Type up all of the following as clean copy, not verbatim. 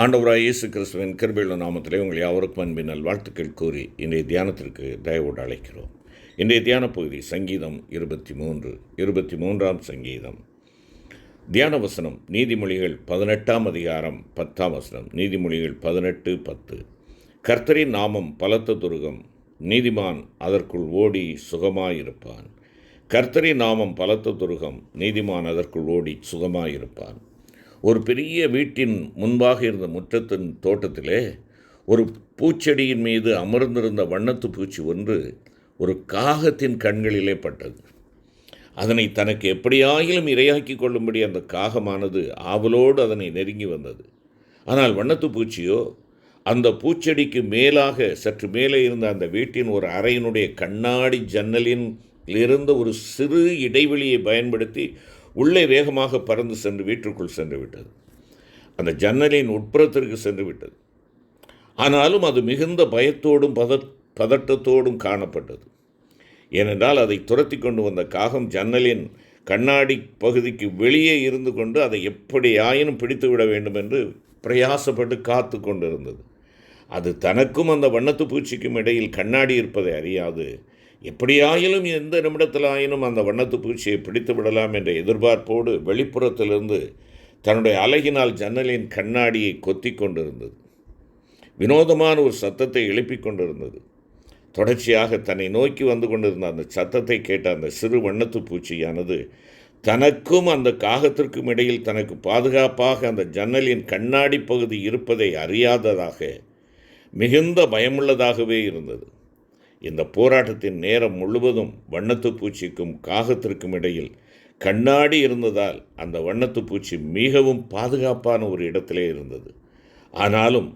ஆண்டவராய் இயேசு கிறிஸ்துவின் கிருபையுள்ள நாமத்திலே உங்கள் யாவருக்கும் அன்பின் நல்வாழ்த்துக்கள் கூறி இன்றைய தியானத்திற்கு தயவோடு அழைக்கிறோம். இன்றைய தியான பகுதி சங்கீதம் 23 சங்கீதம். தியான வசனம் நீதிமொழிகள் 18 அதிகாரம் 10 நீதிமொழிகள் 18:10. கர்த்தரின் நாமம் பலத்த துருகம், நீதிமான் அதற்குள் ஓடி சுகமாயிருப்பான். கர்த்தரின் நாமம் பலத்த துருகம், நீதிமான் அதற்குள் ஓடி சுகமாயிருப்பான். ஒரு பெரிய வீட்டின் முன்பாக இருந்த முற்றத்தின் தோட்டத்திலே ஒரு பூச்செடியின் மீது அமர்ந்திருந்த வண்ணத்து பூச்சி ஒன்று ஒரு காகத்தின் கண்களிலே பட்டது. அதனை தனக்கு எப்படியாயிலும் இரையாக்கி கொள்ளும்படி அந்த காகமானது ஆவலோடு அதனை நெருங்கி வந்தது. ஆனால் வண்ணத்து பூச்சியோ அந்த பூச்செடிக்கு மேலாக சற்று மேலே இருந்த அந்த வீட்டின் ஒரு அறையினுடைய கண்ணாடி ஜன்னலின் இருந்த ஒரு சிறு இடைவெளியை பயன்படுத்தி உள்ளே வேகமாக பறந்து சென்று வீட்டிற்குள் சென்று விட்டது. அந்த ஜன்னலின் உட்புறத்திற்கு சென்று விட்டது. ஆனாலும் அது மிகுந்த பயத்தோடும் பதட்டத்தோடும் காணப்பட்டது. ஏனென்றால் அதை துரத்தி கொண்டு வந்த காகம் ஜன்னலின் கண்ணாடி பகுதிக்கு வெளியே இருந்து கொண்டு அதை எப்படியாயினும் பிடித்துவிட வேண்டும் என்று பிரயாசப்பட்டு காத்து கொண்டிருந்தது. அது தனக்கும் அந்த வண்ணத்து பூச்சிக்கும் இடையில் கண்ணாடி இருப்பதை அறியாது எப்படியாயிலும் எந்த நிமிடத்திலாயினும் அந்த வண்ணத்து பூச்சியை பிடித்து விடலாம் என்ற எதிர்பார்ப்போடு வெளிப்புறத்திலிருந்து தன்னுடைய அலகினால் ஜன்னலின் கண்ணாடியை கொத்தி கொண்டிருந்தது. வினோதமான ஒரு சத்தத்தை எழுப்பிக் கொண்டிருந்தது. தொடர்ச்சியாக தன்னை நோக்கி வந்து கொண்டிருந்த அந்த சத்தத்தை கேட்ட அந்த சிறு வண்ணத்து பூச்சியானது தனக்கும் அந்த காகத்திற்கும் இடையில் தனக்கு பாதுகாப்பாக அந்த ஜன்னலின் கண்ணாடி பகுதி இருப்பதை அறியாததாக மிகுந்த பயமுள்ளதாகவே இருந்தது. இந்த போராட்டத்தின் நேரம் முழுவதும் வண்ணத்து பூச்சிக்கும் காகத்திற்கும் இடையில் கண்ணாடி இருந்ததால் அந்த வண்ணத்து பூச்சி மிகவும் பாதுகாப்பான ஒரு இடத்திலே இருந்தது. ஆனாலும்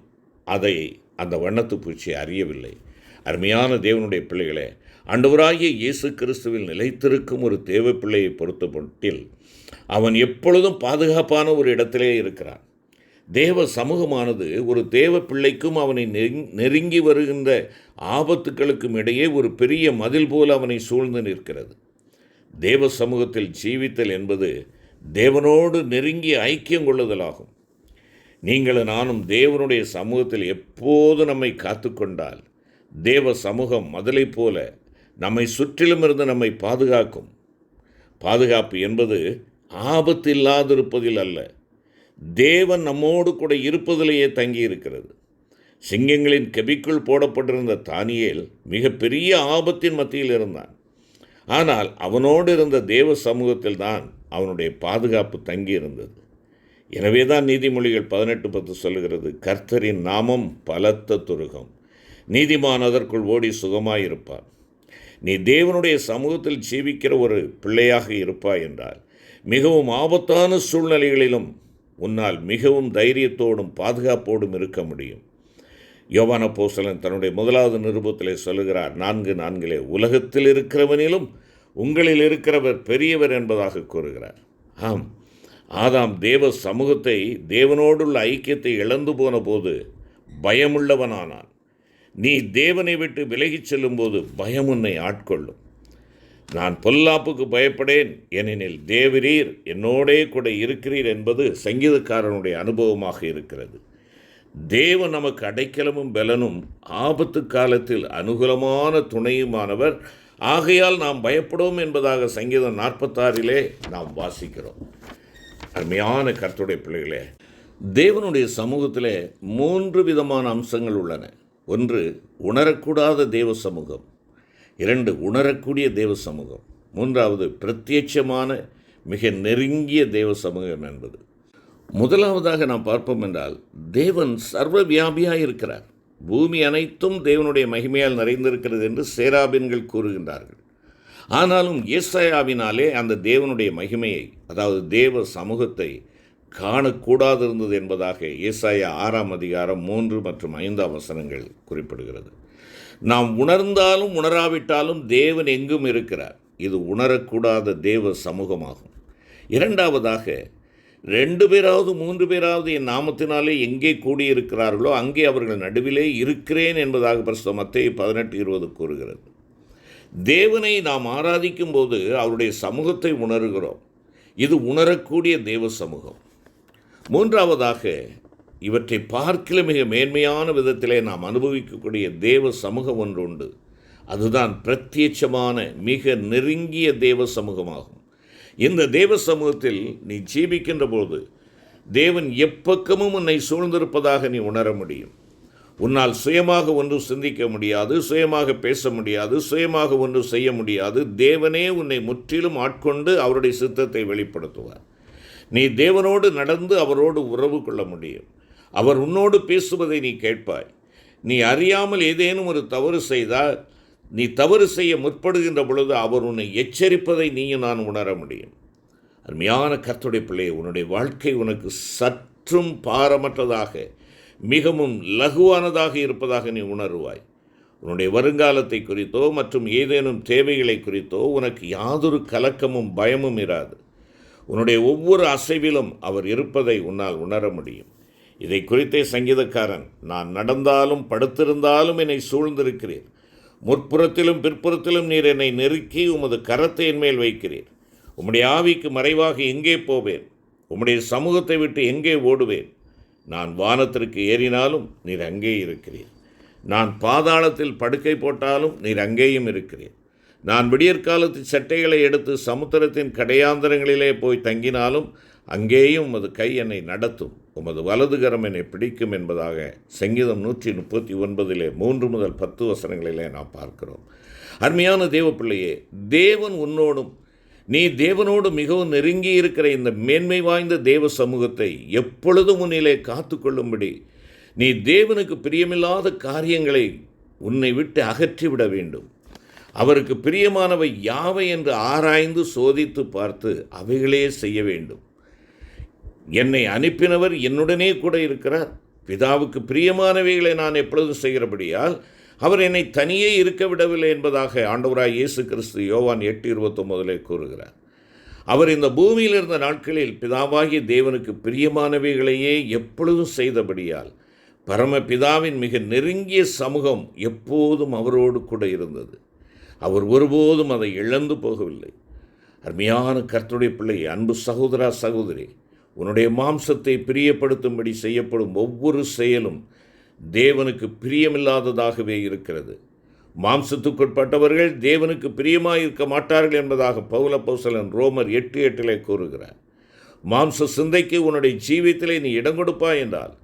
அதை அந்த வண்ணத்து பூச்சி அறியவில்லை. அருமையான தேவனுடைய பிள்ளைகளே, ஆண்டவராகிய இயேசு கிறிஸ்துவில் நிலைத்திருக்கும் ஒரு தேவ பிள்ளையை பொறுத்தமட்டில் அவன் எப்பொழுதும் பாதுகாப்பான ஒரு இடத்திலே இருக்கிறான். தேவ சமூகமானது ஒரு தேவ பிள்ளைக்கும் அவனை நெருங்கி வருகின்ற ஆபத்துக்களுக்கும் இடையே ஒரு பெரிய மதில் போல் அவனை சூழ்ந்து நிற்கிறது. தேவ சமூகத்தில் ஜீவித்தல் என்பது தேவனோடு நெருங்கி ஐக்கியம் கொள்ளுதலாகும். நீங்களும் நானும் தேவனுடைய சமூகத்தில் எப்போது நம்மை காத்து கொண்டால் தேவ சமூகம் மதிலை போல நம்மை சுற்றிலும் இருந்து நம்மை பாதுகாக்கும். பாதுகாப்பு என்பது ஆபத்து இல்லாதிருப்பதில் அல்ல, தேவன் நம்மோடு கூட இருப்பதிலேயே தங்கியிருக்கிறது. சிங்கங்களின் கெபிக்குள் போடப்பட்டிருந்த தானியேல் மிகப்பெரிய ஆபத்தின் மத்தியில் இருந்தான். ஆனால் அவனோடு இருந்த தேவ சமூகத்தில் தான் அவனுடைய பாதுகாப்பு தங்கியிருந்தது. எனவே தான் நீதிமொழிகள் 18:10 சொல்லுகிறது, கர்த்தரின் நாமம் பலத்த துருகம், நீதிமான் அதற்குள் ஓடி சுகமாயிருப்பான். நீ தேவனுடைய சமூகத்தில் ஜீவிக்கிற ஒரு பிள்ளையாக இருப்பாய் என்றால் மிகவும் ஆபத்தான சூழ்நிலைகளிலும் உன்னால் மிகவும் தைரியத்தோடும் பாதுகாப்போடும் இருக்க முடியும். யோவான் அப்போஸ்தலன் தன்னுடைய 1வது நிருபத்திலே சொல்லுகிறார் 4:4, உலகத்தில் இருக்கிறவனிலும் உங்களில் இருக்கிறவர் பெரியவர் என்பதாக கூறுகிறார். ஆம், ஆதாம் தேவ சமூகத்தை, தேவனோடுள்ள ஐக்கியத்தை இழந்து போன போது பயமுள்ளவனானான். நீ தேவனை விட்டு விலகிச் செல்லும்போது பயம் உன்னை ஆட்கொள்ளும். நான் பொல்லாப்புக்கு பயப்படேன், ஏனெனில் தேவரீர் என்னோடே கூட இருக்கிறீர் என்பது சங்கீதக்காரனுடைய அனுபவமாக இருக்கிறது. தேவன் நமக்கு அடைக்கலமும் பலனும் ஆபத்து காலத்தில் அனுகூலமான துணையுமானவர், ஆகையால் நாம் பயப்படுவோம் என்பதாக சங்கீதம் 46 நாம் வாசிக்கிறோம். அருமையான கர்த்தருடைய பிள்ளைகளே, தேவனுடைய சமூகத்திலே 3 விதமான அம்சங்கள் உள்ளன. 1, உணரக்கூடாத தேவ சமூகம். 2, உணரக்கூடிய தேவ சமூகம். 3வது, பிரத்யட்சமான மிக நெருங்கிய தேவ சமூகம் என்பது. முதலாவதாக நாம் பார்ப்போம் என்றால், தேவன் சர்வ வியாபியாக இருக்கிறார். பூமி அனைத்தும் தேவனுடைய மகிமையால் நிறைந்திருக்கிறது என்று சேராபீன்கள் கூறுகின்றார்கள். ஆனாலும் ஏசாயாவினாலே அந்த தேவனுடைய மகிமையை, அதாவது தேவ சமூகத்தை காணக்கூடாதிருந்தது என்பதாக ஏசாயா 6 அதிகாரம் 3 மற்றும் 5 குறிப்பிடுகிறது. நாம் உணர்ந்தாலும் உணராவிட்டாலும் தேவன் எங்கும் இருக்கிறார். இது உணரக்கூடாத தேவ சமூகமாகும். இரண்டாவதாக, 2 பேராவது 3 பேராவது என் நாமத்தினாலே எங்கே கூடியிருக்கிறார்களோ அங்கே அவர்கள் நடுவிலே இருக்கிறேன் என்பதாக பரிசுத்த மத்தேயு 18:20 கூறுகிறது. தேவனை நாம் ஆராதிக்கும் போது அவருடைய சமூகத்தை உணர்கிறோம். இது உணரக்கூடிய தேவ சமூகம். மூன்றாவதாக, இவற்றை பார்க்கல மிக மேன்மையான விதத்திலே நாம் அனுபவிக்கக்கூடிய தேவ சமூகம் ஒன்று உண்டு. அதுதான் பிரத்யட்சமான மிக நெருங்கிய தேவ சமூகமாகும். இந்த தேவ சமூகத்தில் நீ ஜீவிக்கின்ற போது தேவன் எப்பக்கமும் உன்னை சூழ்ந்திருப்பதாக நீ உணர முடியும். உன்னால் சுயமாக ஒன்றும் சிந்திக்க முடியாது, சுயமாக பேச முடியாது, சுயமாக ஒன்றும் செய்ய முடியாது. தேவனே உன்னை முற்றிலும் ஆட்கொண்டு அவருடைய சித்தத்தை வெளிப்படுத்துவார். நீ தேவனோடு நடந்து அவரோடு உறவு கொள்ள முடியும். அவர் உன்னோடு பேசுவதை நீ கேட்பாய். நீ அறியாமல் ஏதேனும் ஒரு தவறு செய்தால், நீ தவறு செய்ய முற்படுகின்ற பொழுது அவர் உன்னை எச்சரிப்பதை நீயும் நான் உணர முடியும். அருமையான கர்த்தருடைய பிள்ளையே, உன்னுடைய வாழ்க்கை உனக்கு சற்றும் பாரமற்றதாக மிகவும் லகுவானதாக இருப்பதாக நீ உணர்வாய். உன்னுடைய வருங்காலத்தை குறித்தோ மற்றும் ஏதேனும் தேவைகளை குறித்தோ உனக்கு யாதொரு கலக்கமும் பயமும் இராது. உன்னுடைய ஒவ்வொரு அசைவிலும் அவர் இருப்பதை உன்னால் உணர முடியும். இதை குறித்தே சங்கீதக்காரன், நான் நடந்தாலும் படுத்திருந்தாலும் என்னை சூழ்ந்திருக்கிறீர், முற்புறத்திலும் பிற்புறத்திலும் நீர் என்னை நெருக்கி உமது கரத்தை என்மேல் வைக்கிறீர். உம்முடைய ஆவிக்கு மறைவாக எங்கே போவேன்? உம்முடைய சமூகத்தை விட்டு எங்கே ஓடுவேன்? நான் வானத்திற்கு ஏறினாலும் நீர் அங்கே இருக்கிறீர். நான் பாதாளத்தில் படுக்கை போட்டாலும் நீர் அங்கேயும் இருக்கிறீர். நான் விடியற்காலத்து சட்டைகளை எடுத்து சமுத்திரத்தின் கடையாந்தரங்களிலே போய் தங்கினாலும் அங்கேயும் உமது கை என்னை நடத்தும், உமது வலதுகரம் என்னை பிடிக்கும் என்பதாக சங்கீதம் 139 3 முதல் 10 வசனங்களிலே நாம் பார்க்கிறோம். அருமையான தேவ பிள்ளையே, தேவன் உன்னோடும் நீ தேவனோடு மிகவும் நெருங்கி இருக்கிற இந்த மேன்மை வாய்ந்த தேவ சமூகத்தை எப்பொழுதும் முன்னிலே காத்து கொள்ளும்படி நீ தேவனுக்கு பிரியமில்லாத காரியங்களை உன்னை விட்டு அகற்றிவிட வேண்டும். அவருக்கு பிரியமானவை யாவை என்று ஆராய்ந்து சோதித்து பார்த்து அவைகளே செய்ய வேண்டும். என்னை அனுப்பினவர் என்னுடனே கூட இருக்கிறார். பிதாவுக்கு பிரியமானவைகளை நான் எப்பொழுதும் செய்கிறபடியால் அவர் என்னை தனியே இருக்க விடவில்லை என்பதாக ஆண்டவராய் இயேசு கிறிஸ்து யோவான் 8:29 கூறுகிறார். அவர் இந்த பூமியில் இருந்த நாட்களில் பிதாவாகிய தேவனுக்கு பிரியமானவைகளையே எப்பொழுதும் செய்தபடியால் பரமபிதாவின் மிக நெருங்கிய சமூகம் எப்போதும் அவரோடு கூட இருந்தது. அவர் ஒருபோதும் அதை இழந்து போகவில்லை. அருமையான கர்த்தருடைய பிள்ளை, அன்பு சகோதரா சகோதரி, உன்னுடைய மாம்சத்தை பிரியப்படுத்தும்படி செய்யப்படும் ஒவ்வொரு செயலும் தேவனுக்கு பிரியமில்லாததாகவே இருக்கிறது. மாம்சத்துக்குட்பட்டவர்கள் தேவனுக்கு பிரியமாயிருக்க மாட்டார்கள் என்பதாக பவுல் அப்போஸ்தலன் ரோமர் 8:8 கூறுகிறார். மாம்ச சிந்தைக்கு உன்னுடைய ஜீவியத்திலே நீ இடம் கொடுப்பாய் என்றால்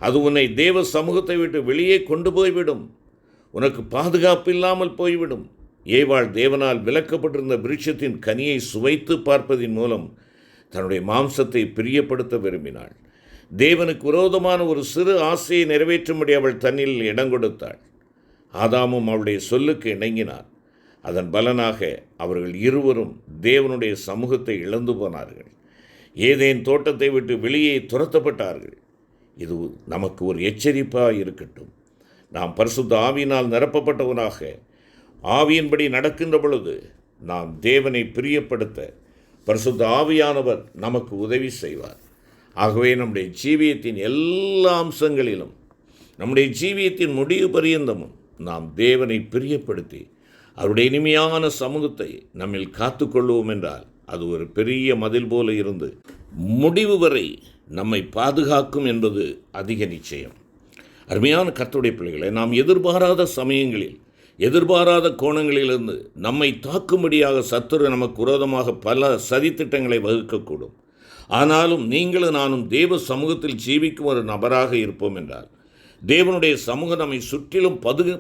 அது உன்னை தேவ சமூகத்தை விட்டு வெளியே கொண்டு போய்விடும். உனக்கு பாதுகாப்பு இல்லாமல் போய்விடும். ஏவாள் தேவனால் விலக்கப்பட்டிருந்த விருட்சத்தின் கனியை சுவைத்து பார்ப்பதின் மூலம் தன்னுடைய மாம்சத்தை பிரியப்படுத்த விரும்பினாள். தேவனுக்கு விரோதமான ஒரு சிறு ஆசையை நிறைவேற்றும்படி அவள் தன்னில் இடம் கொடுத்தாள். ஆதாமும் அவளுடைய சொல்லுக்கு இணங்கினார். அதன் பலனாக அவர்கள் இருவரும் தேவனுடைய சமூகத்தை இழந்து போனார்கள். ஏதேன் தோட்டத்தை விட்டு வெளியே துரத்தப்பட்டார்கள். இது நமக்கு ஒரு எச்சரிப்பாக இருக்கட்டும். நாம் பரிசுத்த ஆவியினால் நிரப்பப்பட்டவனாக ஆவியின்படி நடக்கின்ற பொழுது நாம் தேவனை பிரியப்படுத்த பரிசுத்த ஆவியானவர் நமக்கு உதவி செய்வார். ஆகவே நம்முடைய ஜீவியத்தின் எல்லா அம்சங்களிலும், நம்முடைய ஜீவியத்தின் முடிவு பரியந்தமும் நாம் தேவனை பிரியப்படுத்தி அவருடைய இனிமையான சமூகத்தை நம்மில் காத்துக்கொள்வோம் என்றால் அது ஒரு பெரிய மதில் போல இருந்து முடிவு வரை நம்மை பாதுகாக்கும் என்பது அதிக நிச்சயம். அருமையான கர்த்தருடைய பிள்ளைகளை, நாம் எதிர்பாராத சமயங்களில் எதிர்பாராத கோணங்களிலிருந்து நம்மை தாக்கும்படியாக சத்துரு நமக்கு விரோதமாக பல சதித்திட்டங்களை வகுக்கக்கூடும். ஆனாலும் நீங்களும் நானும் தேவ சமூகத்தில் ஜீவிக்கும் ஒரு நபராக இருப்போம் என்றால் தேவனுடைய சமூகம் நம்மை சுற்றிலும்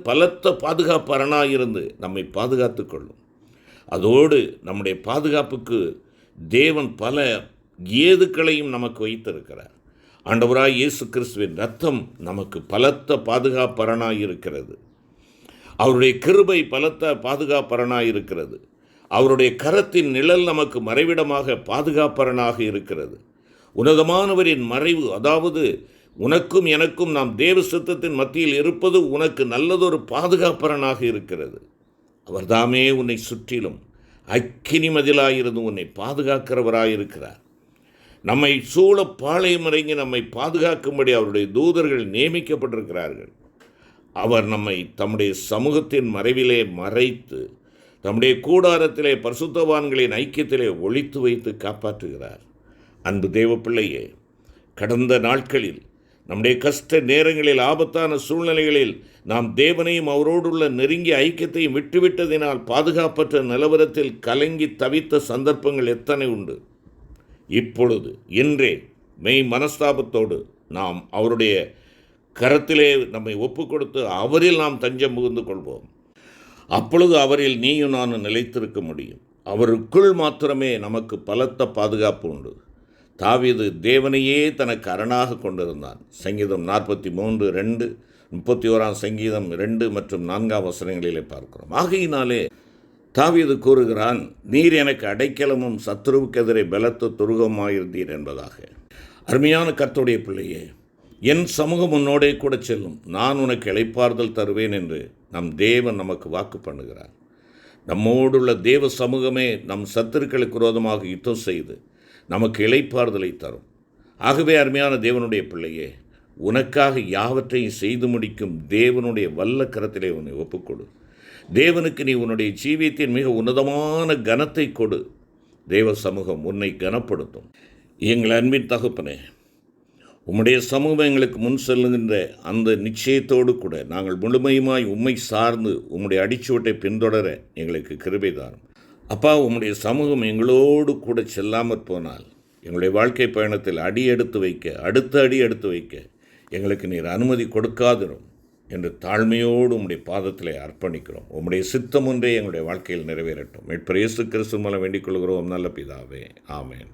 பலத்த பாதுகாப்பு அரணாயிருந்து நம்மை பாதுகாத்து கொள்ளும். அதோடு நம்முடைய பாதுகாப்புக்கு தேவன் பல ஏதுக்களையும் நமக்கு வைத்திருக்கிறார். ஆண்டவராய் இயேசு கிறிஸ்துவின் இரத்தம் நமக்கு பலத்த பாதுகாப்பரணாயிருக்கிறது. அவருடைய கிருபை பலத்த பாதுகாப்பரணாயிருக்கிறது. அவருடைய கரத்தின் நிழல் நமக்கு மறைவிடமாக பாதுகாப்பரணாக இருக்கிறது. உன்னதமானவரின் மறைவு, அதாவது உனக்கும் எனக்கும் நாம் தேவ சித்தத்தின் மத்தியில் இருப்பது உனக்கு நல்லதொரு பாதுகாப்பரணாக இருக்கிறது. அவர்தாமே உன்னை சுற்றிலும் அக்கினி மதிலாயிருந்து உன்னை பாதுகாக்கிறவராயிருக்கிறார். நம்மை சூழ பாளையம் இறங்கி நம்மை பாதுகாக்கும்படி அவருடைய தூதர்கள் நியமிக்கப்பட்டிருக்கிறார்கள். அவர் நம்மை தம்முடைய சமூகத்தின் மறைவிலே மறைத்து தம்முடைய கூடாரத்திலே பரிசுத்தவான்களின் ஐக்கியத்திலே ஒளித்து வைத்து காப்பாற்றுகிறார். அன்பு தேவ பிள்ளையே, கடந்த நாட்களில் நம்முடைய கஷ்ட நேரங்களில், ஆபத்தான சூழ்நிலைகளில் நாம் தேவனையும் அவரோடுள்ள நெருங்கிய ஐக்கியத்தையும் விட்டுவிட்டதினால் பாதுகாப்பற்ற நிலவரத்தில் கலங்கி தவித்த சந்தர்ப்பங்கள் எத்தனை உண்டு. இப்பொழுது இன்றே மெய் மனஸ்தாபத்தோடு நாம் அவருடைய கரத்திலே நம்மை ஒப்பு கொடுத்து அவரில் நாம் தஞ்சம் புகுந்து கொள்வோம். அப்பொழுது அவரில் நீயும் நானும் நிலைத்திருக்க முடியும். அவருக்குள் மாத்திரமே நமக்கு பலத்த பாதுகாப்பு உண்டு. தாவீது தேவனையே தனக்கு அரணாக கொண்டிருந்தான். சங்கீதம் 43:2, 31 சங்கீதம் 2 மற்றும் 4 வசனங்களிலே பார்க்கிறோம். ஆகையினாலே தாவீது கூறுகிறான், நீர் எனக்கு அடைக்கலமும் சத்துருவுக்கெதிரே பலத்த துருகமாயிருந்தீர் என்பதாக. அருமையான கர்த்தருடைய பிள்ளையே, என் சமூகம் உன்னோடே கூட செல்லும், நான் உனக்கு இளைப்பாறுதல் தருவேன் என்று நம் தேவன் நமக்கு வாக்கு பண்ணுகிறார். நம்மோடுள்ள தேவ சமூகமே நம் சத்துருக்களுக்கு விரோதமாக யுத்தம் செய்து நமக்கு இளைப்பாறுதலை தரும். ஆகவே அருமையான தேவனுடைய பிள்ளையே, உனக்காக யாவற்றையும் செய்து முடிக்கும் தேவனுடைய வல்ல கரத்திலே உன்னை ஒப்புக்கொடு. தேவனுக்கு நீ உன்னுடைய ஜீவியத்தின் மிக உன்னதமான கனத்தை கொடு. தேவ சமூகம் உன்னை கனப்படுத்தும். எங்கள் அன்பின் தகப்பனே, உம்முடைய சமூகம் எங்களுக்கு முன் செல்லுகின்ற அந்த நிச்சயத்தோடு கூட நாங்கள் முழுமையுமாய் உம்மை சார்ந்து உம்முடைய அடிச்சுவட்டை பின்தொடர எங்களுக்கு கிருபை தாரும். அப்பா, உம்முடைய சமூகம் எங்களோடு கூட செல்லாமற் போனால் எங்களுடைய வாழ்க்கை பயணத்தில் அடுத்த அடி எடுத்து வைக்க எங்களுக்கு நீர் அனுமதி கொடுக்காதிரும் என்று தாழ்மையோடு உம்முடைய பாதத்திலே அர்ப்பணிக்கிறோம். உம்முடைய சித்தம் ஒன்றே எங்களுடைய வாழ்க்கையில் நிறைவேறட்டும். மீட்பர் இயேசு கிறிஸ்து மூலம் வேண்டிக் கொள்கிறோம் நல்ல பிதாவே, ஆமென்.